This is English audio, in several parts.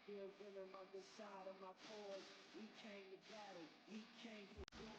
Feel rhythm on the side of my chords. We came to battle. We came for war.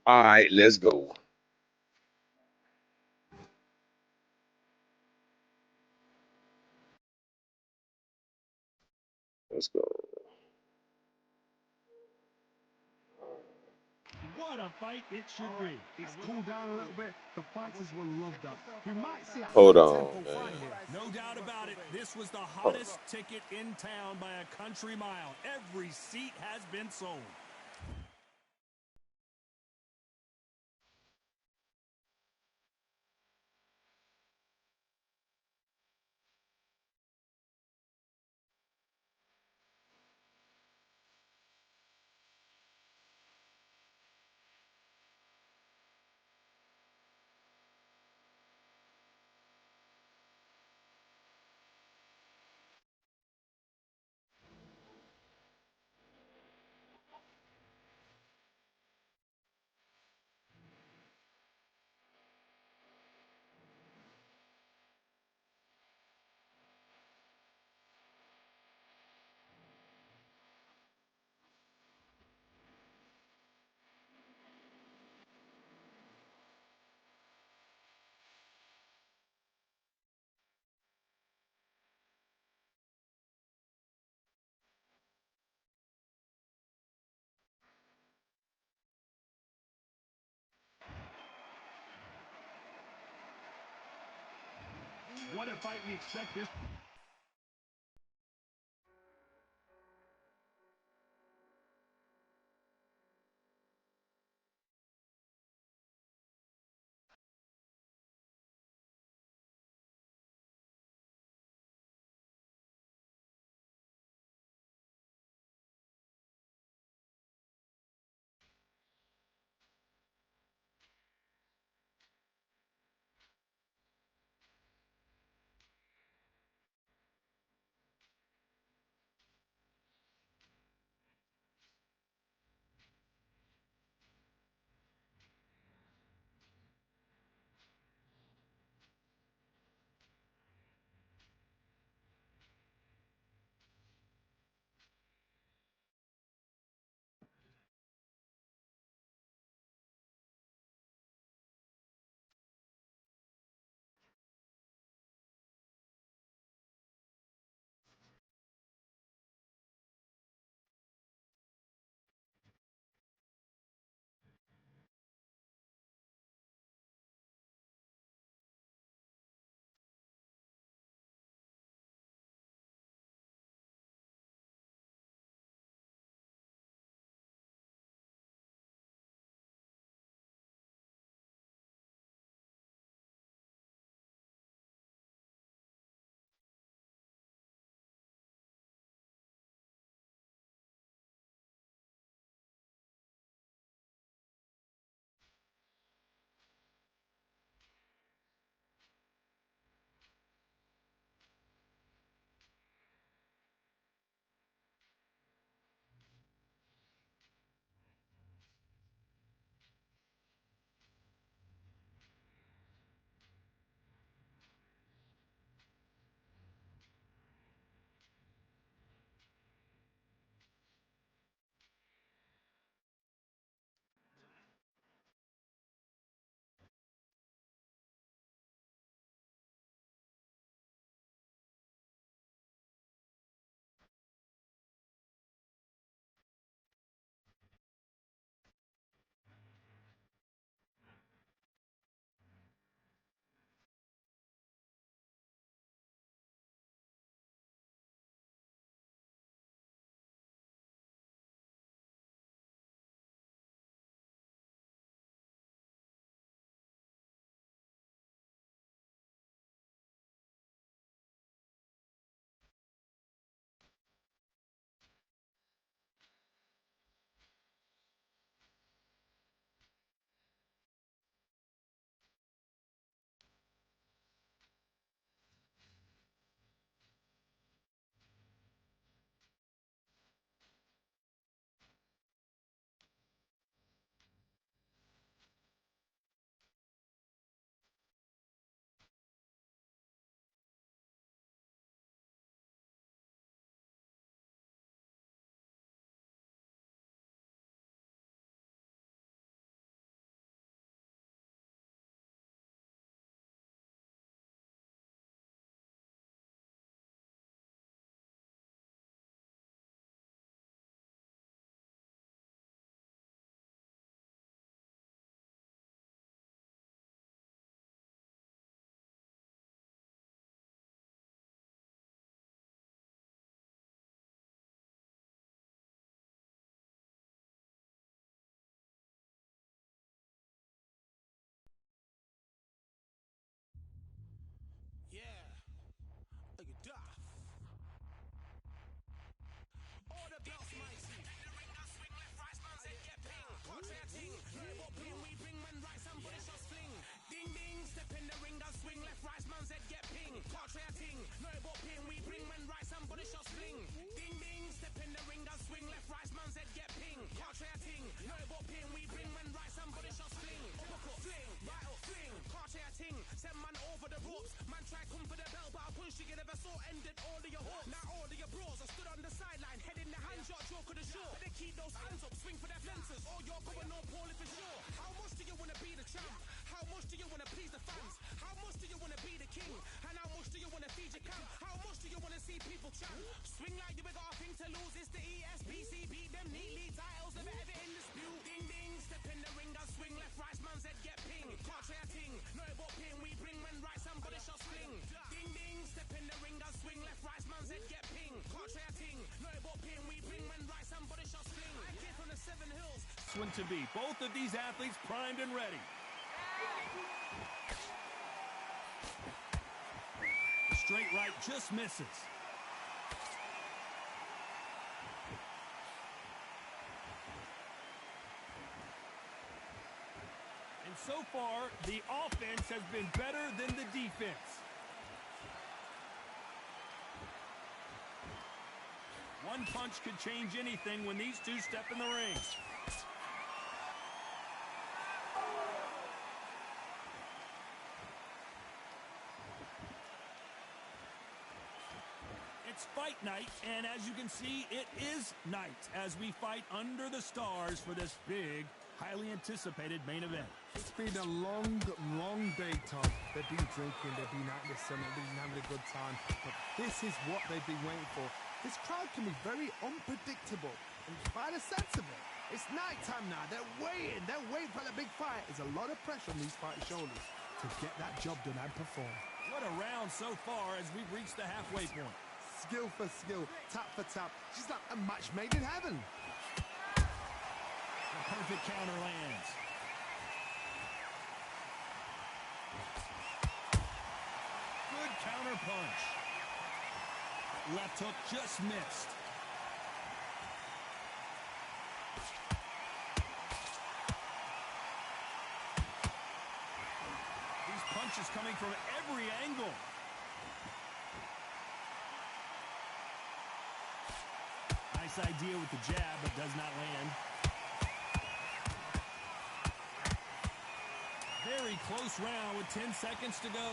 All right, let's go. Let's go. What a fight it should be. It's cooled down a little bit. The fighters will love that. We might see a Hold high on, tempo fight man. here. No doubt about it. This was the Hold on. hottest ticket in town by a country mile. Every seat has been sold. What a fight we expect this. corpse. Man try come for the bell, but I punch you never saw ended all of your hopes. Now all of your bros are stood on the sideline, head in the hands, your joke of the show. Better keep those hands up, swing for their fences, or you're going no poorly for sure. How much do you wanna be the champ? How much do you wanna please the fans? How much do you wanna be the king? And how much do you wanna feed your camp? How much do you wanna see people chant? Swing like you got a thing to lose. It's the ESPC, beat them neatly. Titles never ever in dispute. Ding ding, step in the ring, I swing left, right, man's head get ping. Can't try a ting, no it won't ping. We bring when right, somebody shall swing. Ding ding, step in the ring, I swing left, right, man's head get ping. Can't try a ting, no it won't ping. We bring when right, somebody shall swing. I came from the 7 hills. One to be. Both of these athletes primed and ready. The straight right just misses. And so far, the offense has been better than the defense. One punch could change anything when these two step in the ring. It's fight night, and as you can see, it is night as we fight under the stars for this big, highly anticipated main event. It's been a long, long day, Tom. They've been drinking, they've been out in the sun, they've been having a good time. But this is what they've been waiting for. This crowd can be very unpredictable. And by the sense of it, it's night time now. They're waiting for the big fight. There's a lot of pressure on these fighters' shoulders to get that job done and perform. What a round so far as we've reached the halfway point. Skill for skill, tap for tap. She's like a match made in heaven. The perfect counter lands. Good counter punch. Left hook just missed. These punches coming from every angle. Nice idea with the jab, but does not land. Very close round with 10 seconds to go.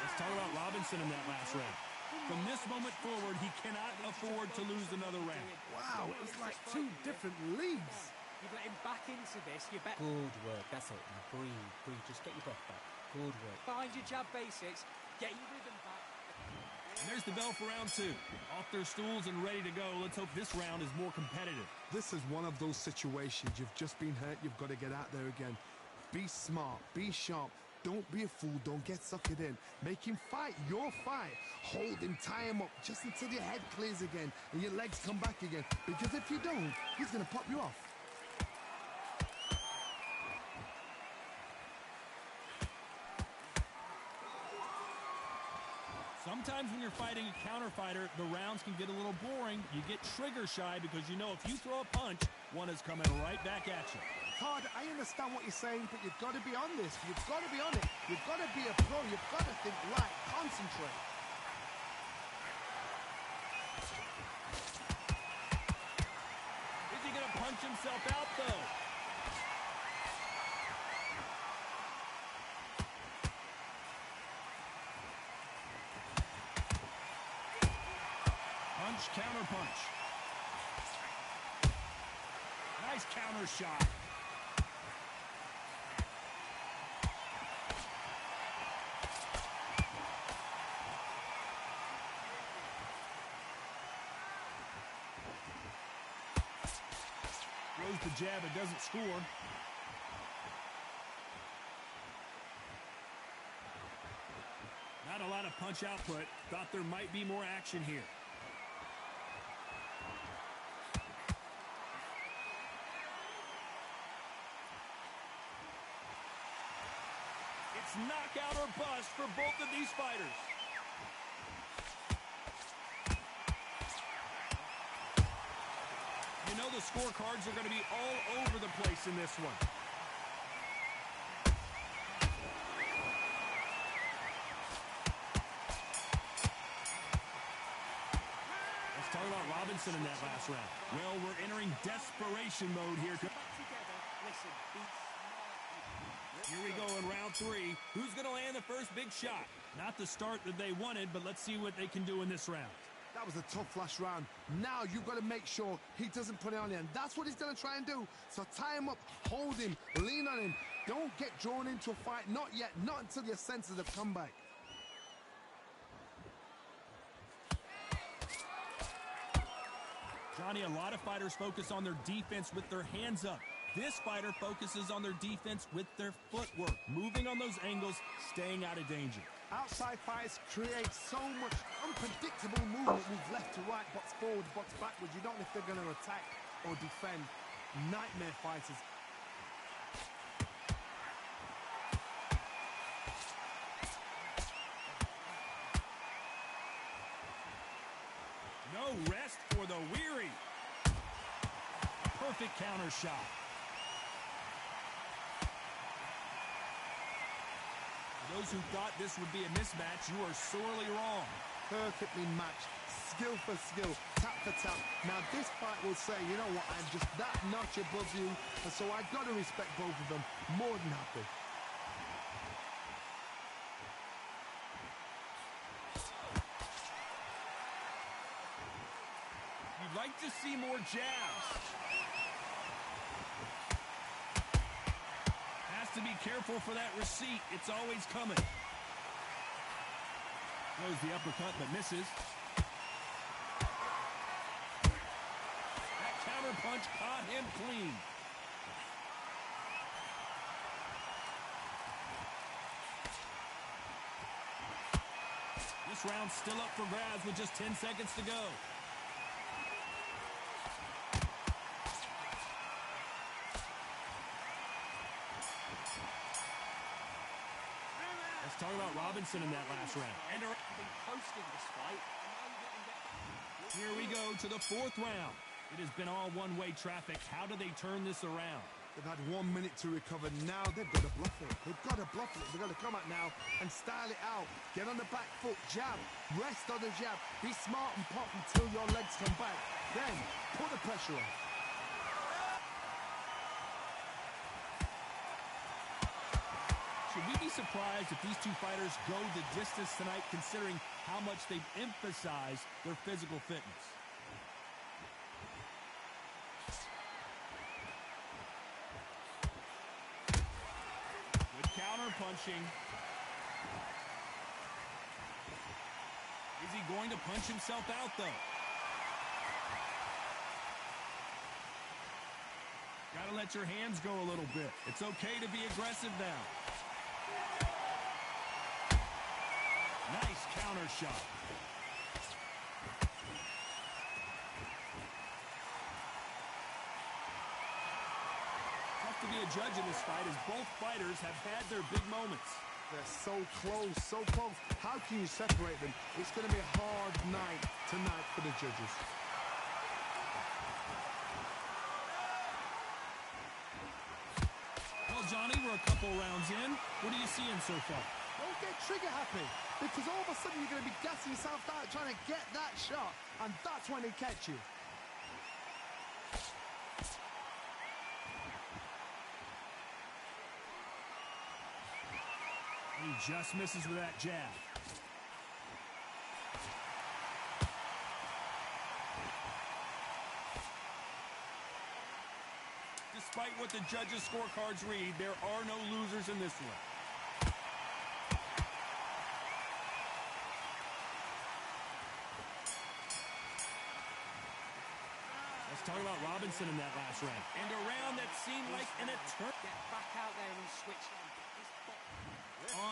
Let's talk about Robinson in that last round. From this moment forward, he cannot afford to lose another round. Wow, it's like two different leagues. You've let him back into this. You bet. Good work. That's it. Now breathe. Just get your breath back. Good work. Find your jab basics. Get your rhythm back. And there's the bell for round 2. Off their stools and ready to go. Let's hope this round is more competitive. This is one of those situations. You've just been hurt. You've got to get out there again. Be smart. Be sharp. Don't be a fool. Don't get suckered in. Make him fight your fight. Hold him, tie him up just until your head clears again and your legs come back again. Because if you don't, he's going to pop you off. Sometimes when you're fighting a counter fighter, the rounds can get a little boring. You get trigger shy because you know if you throw a punch, one is coming right back at you. Todd, I understand what you're saying, but you've got to be on this. You've got to be on it. You've got to be a pro. You've got to think right. Concentrate. Is he going to punch himself out, though? Punch, counter punch. Nice counter shot. Throws the jab, it doesn't score. Not a lot of punch output. Thought there might be more action here. It's knockout or bust for both of these fighters. You know the scorecards are going to be all over the place in this one. Let's talk about Robinson in that last round. Well, we're entering desperation mode here. Back together. Listen, be smart. Here we go in round 3. Who's going to land the first big shot? Not the start that they wanted, but let's see what they can do in this round. That was a tough last round. Now you've got to make sure he doesn't put it on you, and that's what he's going to try and do. So tie him up, hold him, lean on him. Don't get drawn into a fight. Not yet. Not until your senses have come back. Johnny, a lot of fighters focus on their defense with their hands up. This fighter focuses on their defense with their footwork, moving on those angles, staying out of danger. Outside fights create so much unpredictable movement. Move left to right, box forward, box backwards. You don't know if they're going to attack or defend. Nightmare fighters. No rest for the weary. A perfect counter shot. For those who thought this would be a mismatch, you are sorely wrong. Perfectly matched, skill for skill, tap for tap. Now this fight will say, you know what, I'm just that notch above you, and so I've got to respect both of them. More than happy. You'd like to see more jabs. Has to be careful for that receipt. It's always coming. Throws the uppercut but misses. That counter punch caught him clean. This round's still up for grabs with just 10 seconds to go. Let's talk about Robinson in that last round. And Been hosting this fight. here we go to the 4th round. It has been all one-way traffic. How do they turn this around? They've had 1 minute to recover. Now they've got to bluff it. They've got to bluff it. They've got to come out now and style it out. Get on the back foot, jab, rest on the jab. Be smart and pop until your legs come back. Then put the pressure on. Should we be surprised if these two fighters go the distance tonight, considering how much they've emphasized their physical fitness? Good counter punching. Is he going to punch himself out, though? Gotta let your hands go a little bit. It's okay to be aggressive now. Nice counter shot. Tough to be a judge in this fight as both fighters have had their big moments. They're so close, so close. How can you separate them? It's going to be a hard night tonight for the judges. Well, Johnny, we're a couple rounds in. What are you seeing so far? Don't get trigger happy, because all of a sudden you're going to be gassing yourself out trying to get that shot, and that's when they catch you. He just misses with that jab. Despite what the judges' scorecards read, there are no losers in this one. Let's talk about Robinson in that last round. And a round that seemed like an eternity. Get back out there and switch on.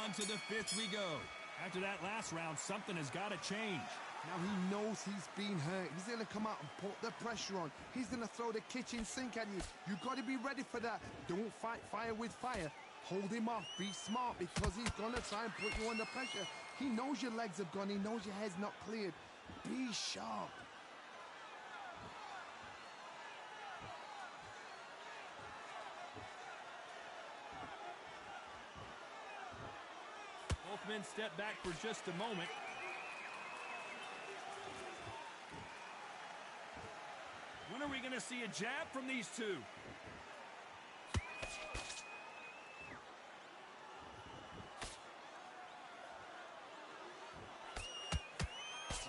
On to the 5th we go. After that last round, something has got to change. Now he knows he's been hurt. He's going to come out and put the pressure on. He's going to throw the kitchen sink at you. You've got to be ready for that. Don't fight fire with fire. Hold him off. Be smart, because he's going to try and put you under pressure. He knows your legs have gone. He knows your head's not cleared. Be sharp. Both men step back for just a moment. When are we going to see a jab from these two?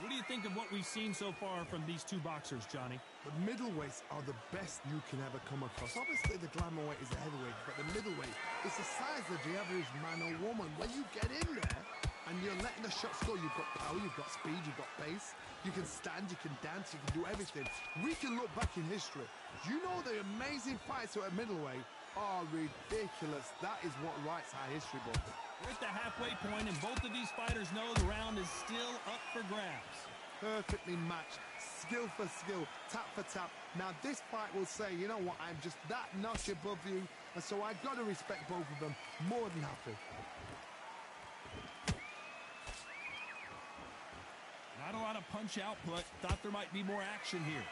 What do you think of what we've seen so far from these two boxers, Johnny? The middleweights are the best you can ever come across. Obviously, the glamour weight is a heavyweight, but the middleweight is the size of the average man or woman. When you get in there and you're letting the shots go, you've got power, you've got speed, you've got pace. You can stand, you can dance, you can do everything. We can look back in history. You know the amazing fights at middleweight are ridiculous. That is what writes our history book. We're at the halfway point, and both of these fighters know the round is still up for grabs. Perfectly matched, skill for skill, tap for tap. Now this fight will say, you know what, I'm just that notch above you, and so I've got to respect both of them. More than happy. Not a lot of punch output. Thought there might be more action here.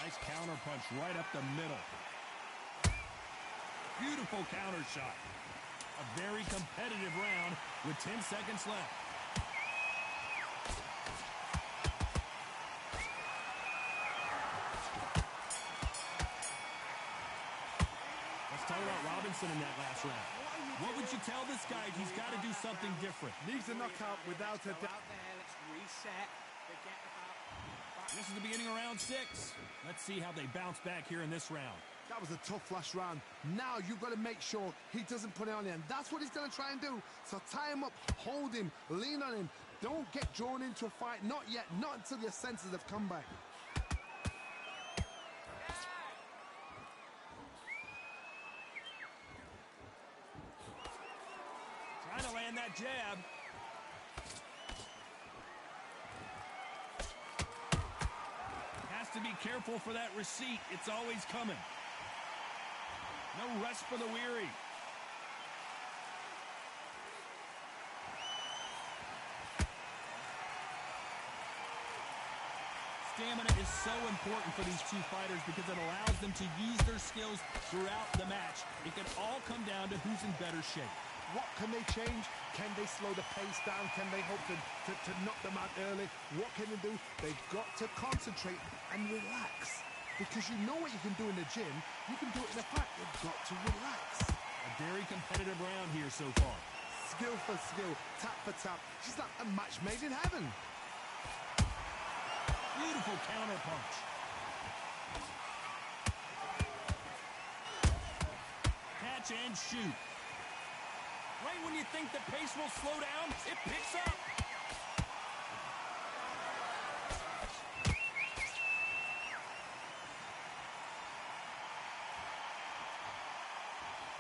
Nice counter punch right up the middle. Beautiful counter shot. A very competitive round with 10 seconds left. Let's talk about Robinson in that last round. What would you tell this guy? He's got to do something different. Needs a knockout without a doubt. Let's reset. Forget about... This is the beginning of round 6. Let's see how they bounce back here in this round. That was a tough last round. Now you've got to make sure he doesn't put it on you, and that's what he's going to try and do. So tie him up, hold him, lean on him. Don't get drawn into a fight. Not yet. Not until your senses have come back. Trying to land that jab. Has to be careful for that receipt. It's always coming. No rest for the weary. Stamina is so important for these two fighters because it allows them to use their skills throughout the match. It can all come down to who's in better shape. What can they change? Can they slow the pace down? Can they hope to knock them out early? What can they do? They've got to concentrate and relax. Because you know what you can do in the gym, you can do it in a fight. You've got to relax. A very competitive round here so far. Skill for skill, tap for tap. She's like a match made in heaven. Beautiful counter punch. Catch and shoot. Right when you think the pace will slow down, it picks up.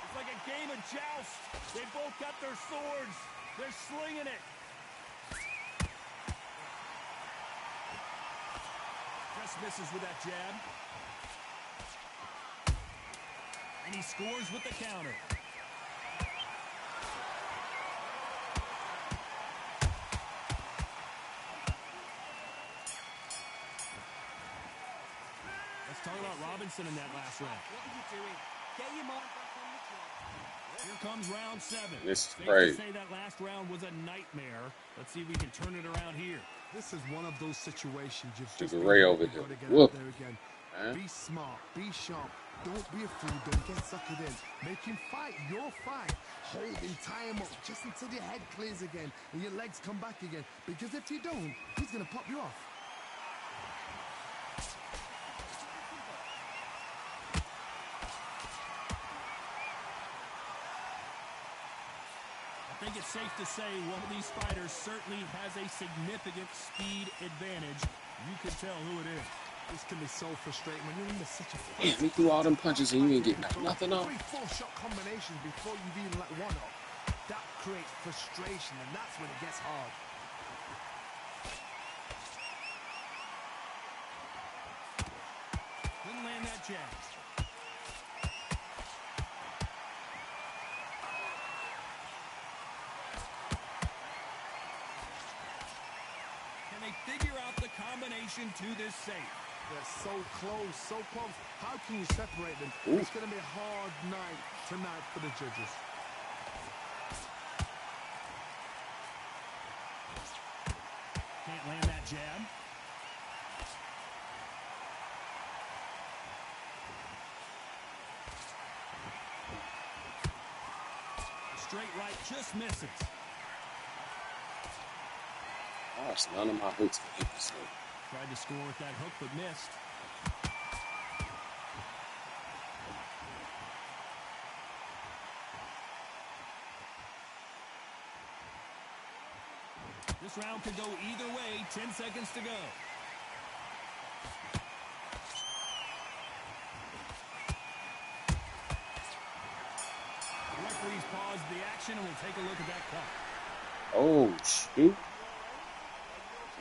It's like a game of joust. They both got their swords. They're slinging it. Just misses with that jab. And he scores with the counter. Let's talk about Robinson in that last round. What are you doing? Get your mind back on the job. Here comes round 7. This is Safe great. to say that last round was a nightmare. Let's see if we can turn it around here. This is one of those situations you've There's just a Ray over got here. to get Whoop. out there again. Huh? Be smart, be sharp. Don't be a fool, don't get suckered in. Make him fight your fight. Hold him, tie him up just until your head clears again and your legs come back again. Because if you don't, he's going to pop you off. I think it's safe to say one of these fighters certainly has a significant speed advantage. You can tell who it is. This can be so frustrating when you're in such a Damn, he threw all them punches and you ain't getting nothing off. 3-4 shot combinations before you've even let one off. That creates frustration, and that's when it gets hard. Didn't land that jab. Can they figure out the combination to this safe? They're so close, so close. How can you separate them? Ooh. It's going to be a hard night tonight for the judges. jab. Straight right just misses. Gosh, none of my hooks were hit this way. Tried to score with that hook, but missed. This round could go either way. 10 seconds to go. The referee's paused the action, and we'll take a look at that cut. Oh, shoot.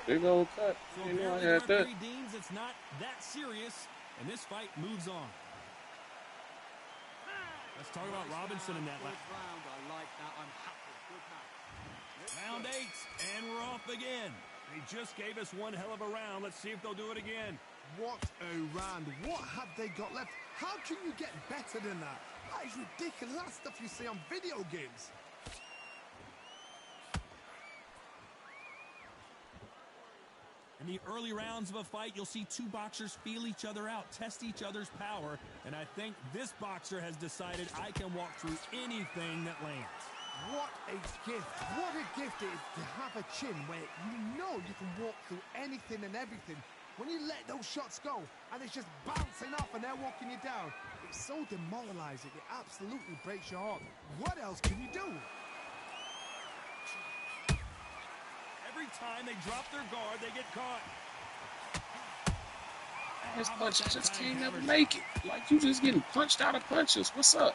Big old cut. So You know I apparently had the that. referee deems it's not that serious, and this fight moves on. Let's talk about Robinson in that last round. I like that. I'm happy. Good match. round 8, and we're off again. They just gave us one hell of a round. Let's see if they'll do it again. What a round. What have they got left? How can you get better than that? That is ridiculous. That's stuff you see on video games. In the early rounds of a fight, you'll see two boxers feel each other out, test each other's power, and I think this boxer has decided I can walk through anything that lands. What a gift. What a gift it is to have a chin where you know you can walk through anything and everything. When you let those shots go and it's just bouncing off and they're walking you down, it's so demoralizing. It absolutely breaks your heart. What else can you do? Every time they drop their guard, they get caught. His punches just can't never make it. Like, you just getting punched out of punches. What's up?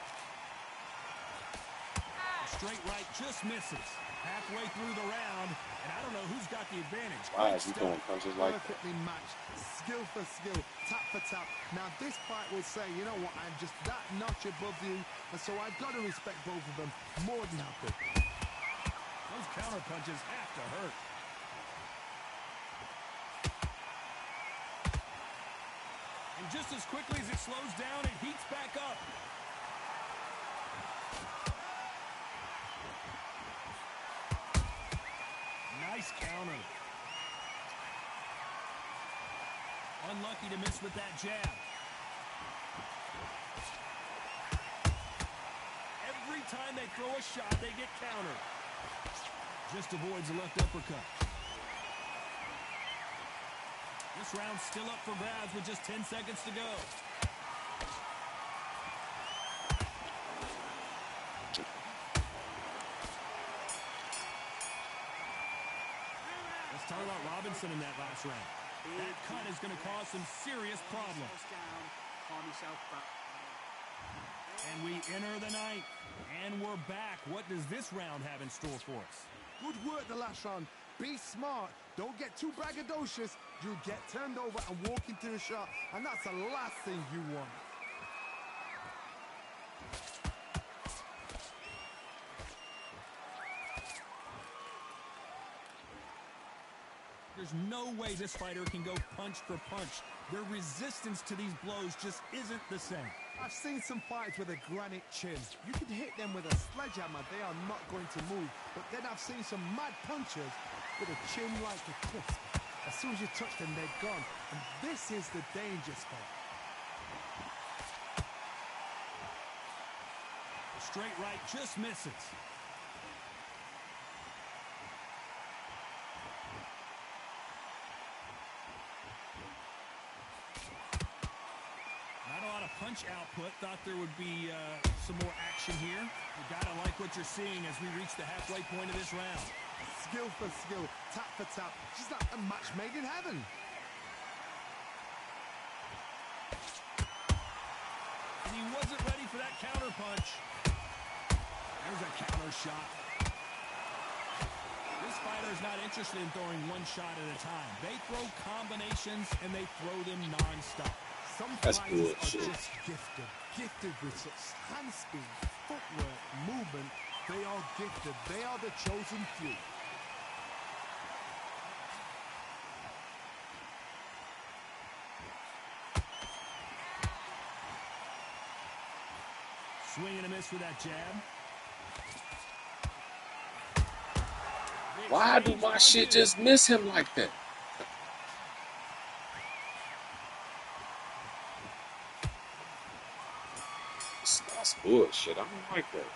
Straight right just misses. Halfway through the round, and I don't know who's got the advantage. Why is he throwing punches like that? Perfectly matched, skill for skill, tap for tap. Now this fight will say, you know what, I'm just that notch above you, and so I've got to respect both of them more than happy. Those counter punches have to hurt. And just as quickly as it slows down, it heats back up. Nice counter. Unlucky to miss with that jab. Every time they throw a shot, they get countered. Just avoids the left uppercut. This round's still up for grabs with just 10 seconds to go. Let's talk about Robinson in that last round. That cut is going to cause some serious problems. And we enter the ninth. And we're back. What does this round have in store for us? Good work the last round. Be smart. Don't get too braggadocious. You'll get turned over and walk into the shot, and that's the last thing you want. There's no way this fighter can go punch for punch. Their resistance to these blows just isn't the same. I've seen some fights with a granite chin. You can hit them with a sledgehammer, they are not going to move. But then I've seen some mad punchers with a chin like a crisp. As soon as you touch them, they're gone. And this is the danger spot. Straight right just misses. Not a lot of punch output. Thought there would be some more action here. You gotta like what you're seeing as we reach the halfway point of this round. Skill for skill, tap for tap. She's like a match made in heaven. And he wasn't ready for that counter punch. There's a counter shot. This fighter is not interested in throwing one shot at a time. They throw combinations, and they throw them non-stop. Some That's fighters bullshit. are just gifted with such hand speed, footwork, movement. They are gifted. They are the chosen few. Swing and a miss with that jab. Why do my shit just miss him like that? bullshit. I don't like that.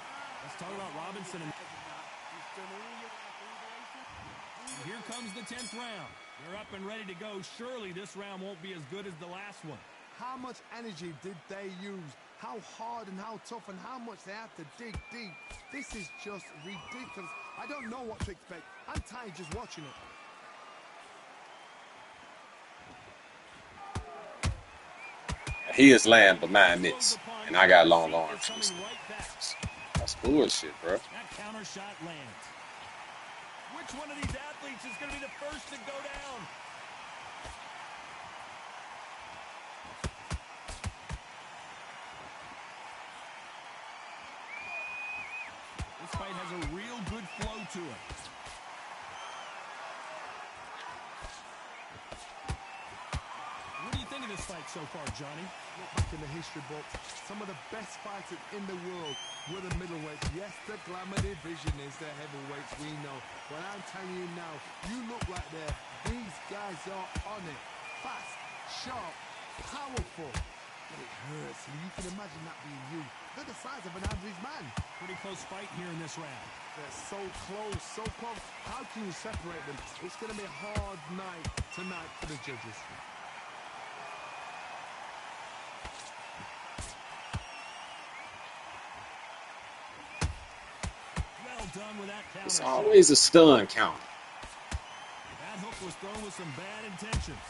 Let's talk about Robinson. And here comes the 10th round. They're up and ready to go. Surely this round won't be as good as the last one. How much energy did they use? How hard and how tough and how much they had to dig deep. This is just ridiculous. I don't know what to expect. I'm tired just watching it. He is laying behind this, and I got long arms. That's bullshit, bro. That counter shot lands. Which one of these athletes is going to be the first to go down? This fight has a real good flow to it. What do you think of this fight so far, Johnny? Look back in the history books, some of the best fighters in the world were the middleweights. Yes, the glamour division is the heavyweights, we know. But I'm telling you now, you look like these guys are on it. Fast, sharp, powerful. But it hurts, and you can imagine that being you. They're the size of an average man. Pretty close fight here in this round. They're so close, so close. How can you separate them? It's going to be a hard night tonight for the judges. Well done with that counter. It's always a stun count. That hook was thrown with some bad intentions.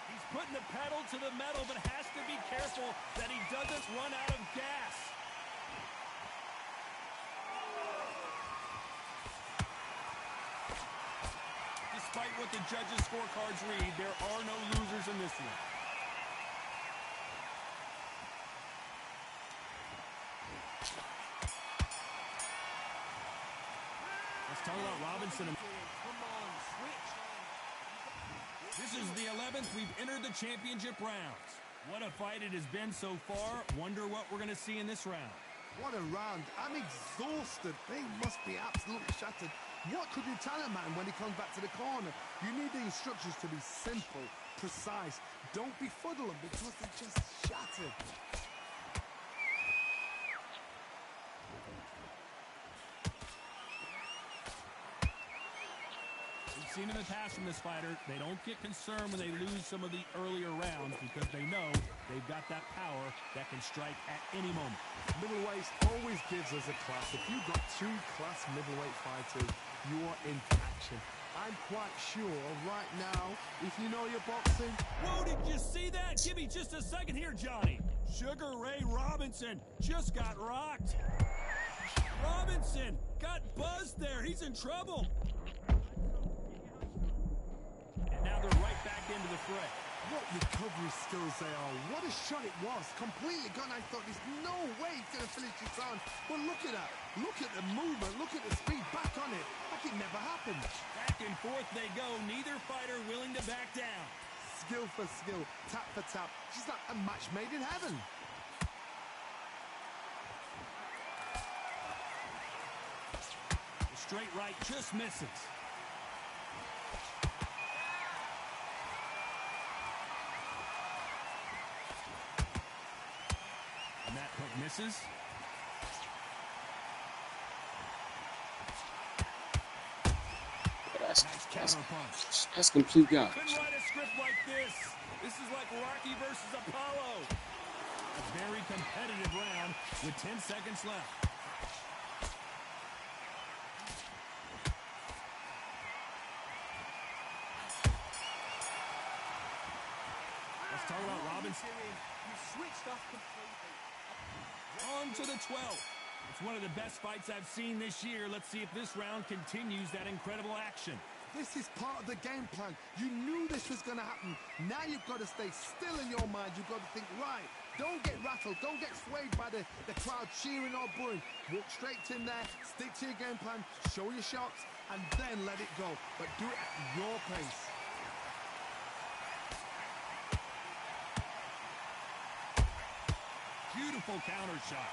He's putting the pedal to the metal, but has to be careful that he doesn't run out of gas. Despite what the judges' scorecards read, there are no losers in this one. Let's talk about Robinson. This is the 11th. We've entered the championship rounds. What a fight it has been so far. Wonder what we're going to see in this round. What a round. I'm exhausted. They must be absolutely shattered. What could you tell a man when he comes back to the corner? You need the instructions to be simple, precise. Don't befuddle them because they're just shattered. Seen in the past from this fighter, they don't get concerned when they lose some of the earlier rounds because they know they've got that power that can strike at any moment. Middleweight always gives us a class. If you've got two class middleweight fighters, you are in action. I'm quite sure right now, if you know your boxing... Whoa, did you see that? Give me just a second here, Johnny. Sugar Ray Robinson just got rocked. Robinson got buzzed there. He's in trouble. Now they're right back into the fray. What recovery skills they are. What a shot it was. Completely gone. I thought there's no way he's going to finish this round. But look at that. Look at the movement. Look at the speed. Back on it. Like it never happened. Back and forth they go. Neither fighter willing to back down. Skill for skill. Tap for tap. Just like a match made in heaven. The straight right just misses. Misses. That's complete garbage. Couldn't write a script like this. This is like Rocky versus Apollo. A very competitive round with 10 seconds left. Let's talk about Robinson. You switched off completely. On to the 12th. It's one of the best fights I've seen this year. Let's see if this round continues that incredible action. This is part of the game plan. You knew this was going to happen. Now you've got to stay still in your mind. You've got to think, right, don't get rattled. Don't get swayed by the crowd cheering or booing. Walk straight in there, stick to your game plan, show your shots, and then let it go. But do it at your pace. Beautiful counter shot.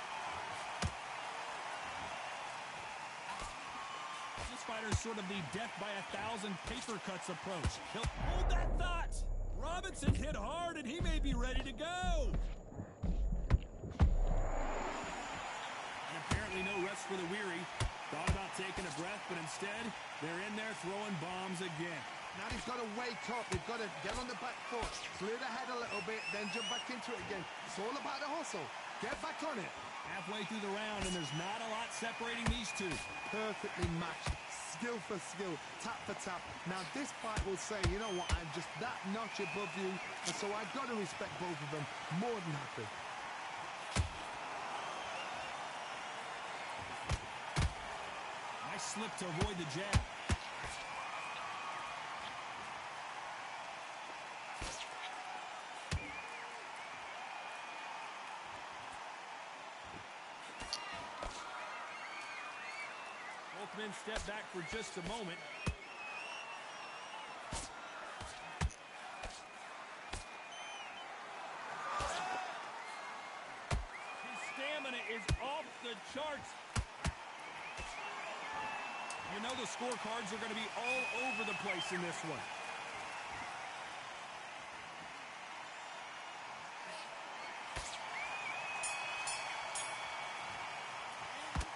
This fighter's sort of the death by 1,000 paper cuts approach. He'll hold that thought. Robinson hit hard, and he may be ready to go. And apparently no rest for the weary. Thought about taking a breath, but instead, they're in there throwing bombs again. Now he's got to wake up. They've got to get on the back foot, clear the head a little bit, then jump back into it again. It's all about the hustle. Get back on it. Halfway through the round, and there's not a lot separating these two. Perfectly matched. Skill for skill, tap for tap. Now this fight will say, you know what, I'm just that notch above you, and so I've got to respect both of them. More than happy. Nice slip to avoid the jab. Both men step back for just a moment. His stamina is off the charts. You know the scorecards are going to be all over the place in this one.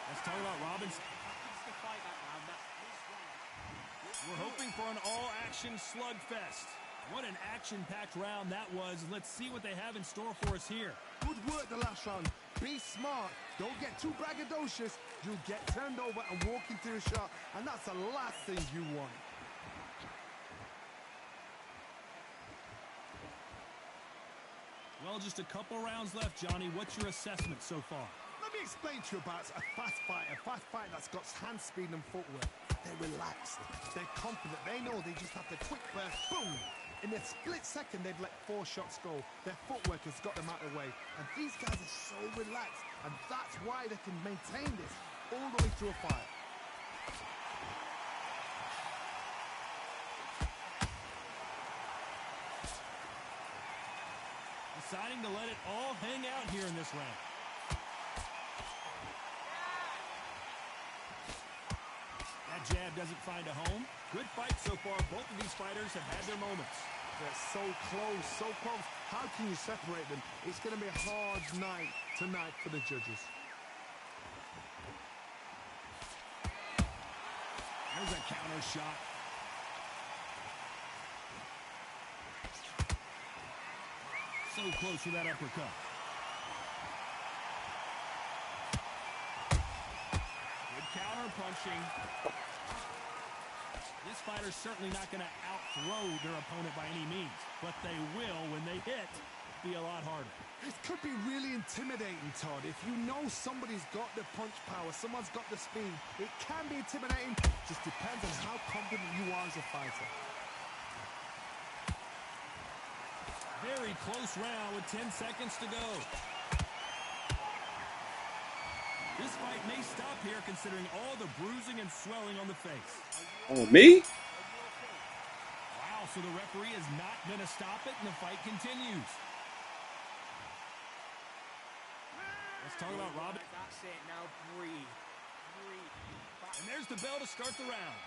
Let's talk about Robinson. We're hoping for an all-action slugfest. What an action-packed round that was. Let's see what they have in store for us here. Good work the last round. Be smart. Don't get too braggadocious. You'll get turned over and walk into a shot, and that's the last thing you want. Well, just a couple rounds left, Johnny. What's your assessment so far? Let me explain to you about a fast fight that's got hand speed and footwork. They're relaxed. They're confident. They know they just have to quick burst, boom. In a split second, they've let 4 shots go. Their footwork has got them out of the way. And these guys are so relaxed. And that's why they can maintain this all the way through a fight. Deciding to let it all hang out here in this round. That jab doesn't find a home. Good fight so far. Both of these fighters have had their moments. They're so close, so close. How can you separate them? It's going to be a hard night tonight for the judges. There's a counter shot. So close with that uppercut. Good counter punching. This fighter's certainly not going to out-throw their opponent by any means, but they will, when they hit, be a lot harder. This could be really intimidating, Todd. If you know somebody's got the punch power, someone's got the speed, it can be intimidating. Just depends on how confident you are as a fighter. Very close round with 10 seconds to go. This fight may stop here considering all the bruising and swelling on the face. Oh, me? Wow, so the referee is not going to stop it and the fight continues. Let's talk about Robin. That's it, now breathe. And there's the bell to start the round.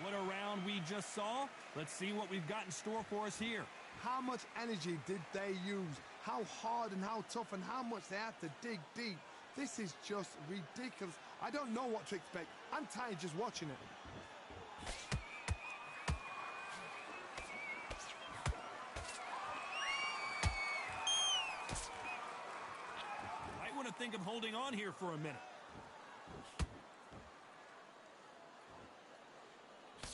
What a round we just saw. Let's see what we've got in store for us here. How much energy did they use? How hard and how tough and how much they had to dig deep. This is just ridiculous. I don't know what to expect. I'm tired just watching it. Might want to think of holding on here for a minute.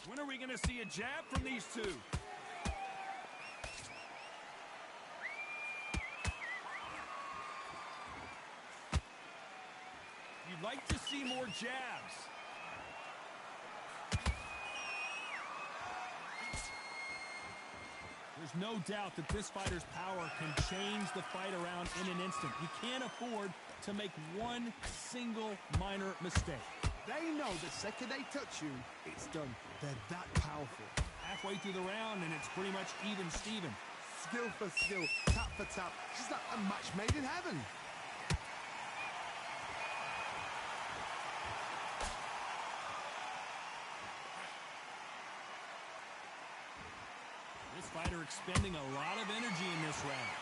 When are we going to see a jab from these two? You'd like to see more jabs. There's no doubt that this fighter's power can change the fight around in an instant. You can't afford to make one single minor mistake. They know the second they touch you, it's done. They're that powerful. Halfway through the round, and it's pretty much even Steven. Skill for skill, tap for tap. It's like a match made in heaven. fighter expending a lot of energy in this round.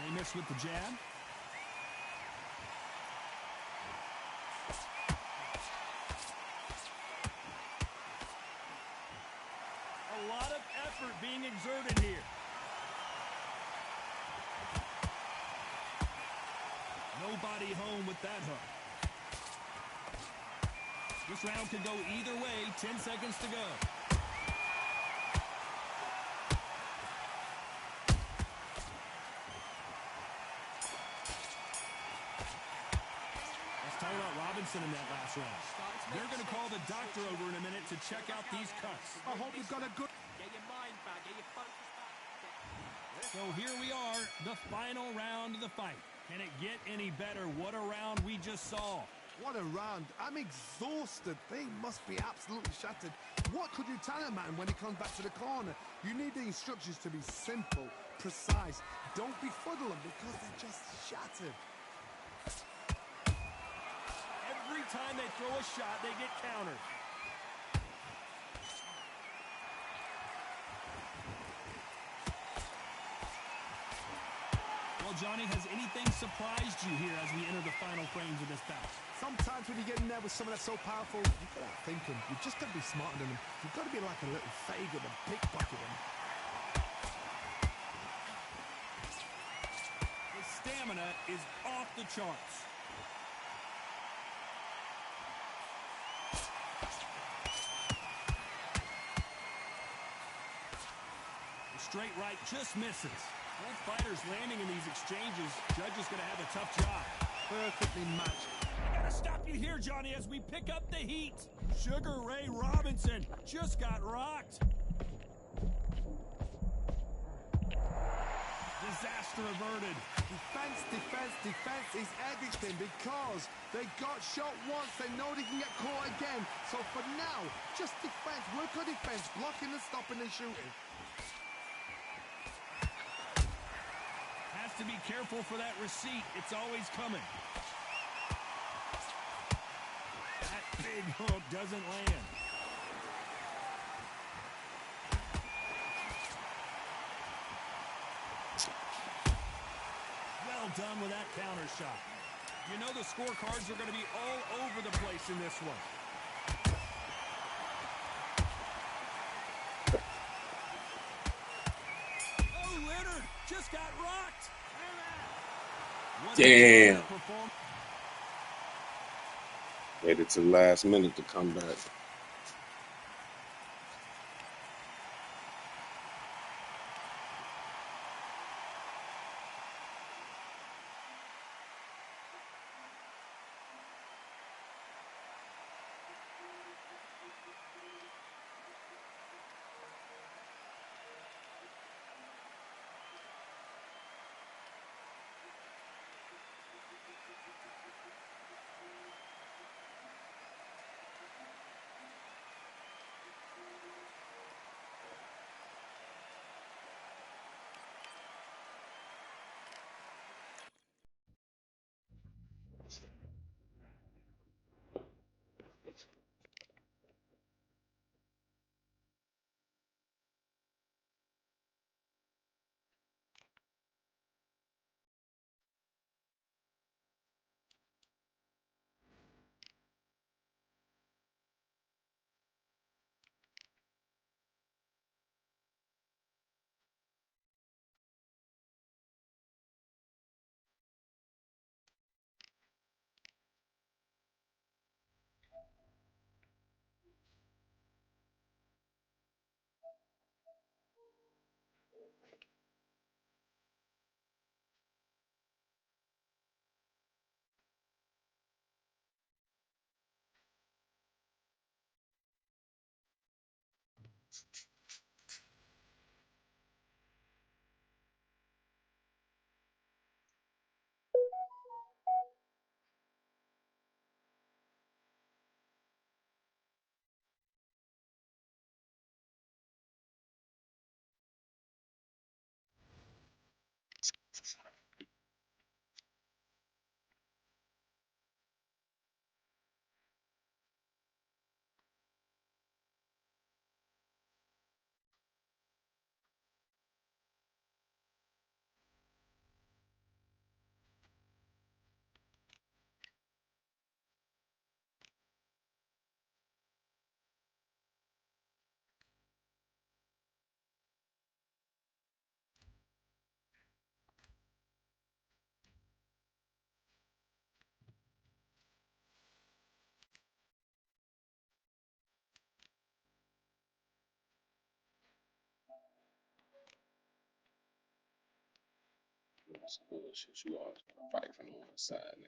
They miss with the jab. A lot of effort being exerted here. Nobody home with that hook. This round could go either way. 10 seconds to go. Let's talk about Robinson in that last round. They're going to call the doctor over in a minute to check out these cuts. I hope you've got a good... Get your mind back, get your focus back. So here we are, the final round of the fight. Can it get any better? What a round we just saw. What a round. I'm exhausted. They must be absolutely shattered. What could you tell a man when he comes back to the corner? You need the instructions to be simple, precise. Don't befuddle them because they're just shattered. Every time they throw a shot, they get countered. Well, Johnny, has anything surprised you here as we enter the final frames of this bout? Sometimes when you get in there with someone that's so powerful, you've got to think him. You've just got to be smarter than him. You've got to be like a little faggot and pickpocket him. His stamina is off the charts. The straight right just misses. Both fighters landing in these exchanges. Judge is going to have a tough job. Perfectly matched. I got to stop you here, Johnny, as we pick up the heat. Sugar Ray Robinson just got rocked. Disaster averted. Defense, defense, defense is everything because they got shot once. They know they can get caught again. So for now, just defense. Work on defense. Blocking and stopping and shooting. Has to be careful for that receipt. It's always coming. That big hook doesn't land. Well done with that counter shot. You know the scorecards are going to be all over the place in this one. Oh, Leonard just got rocked. Damn. Waited to the last minute to come back. That's bullshit. You always fight from the one side, nigga.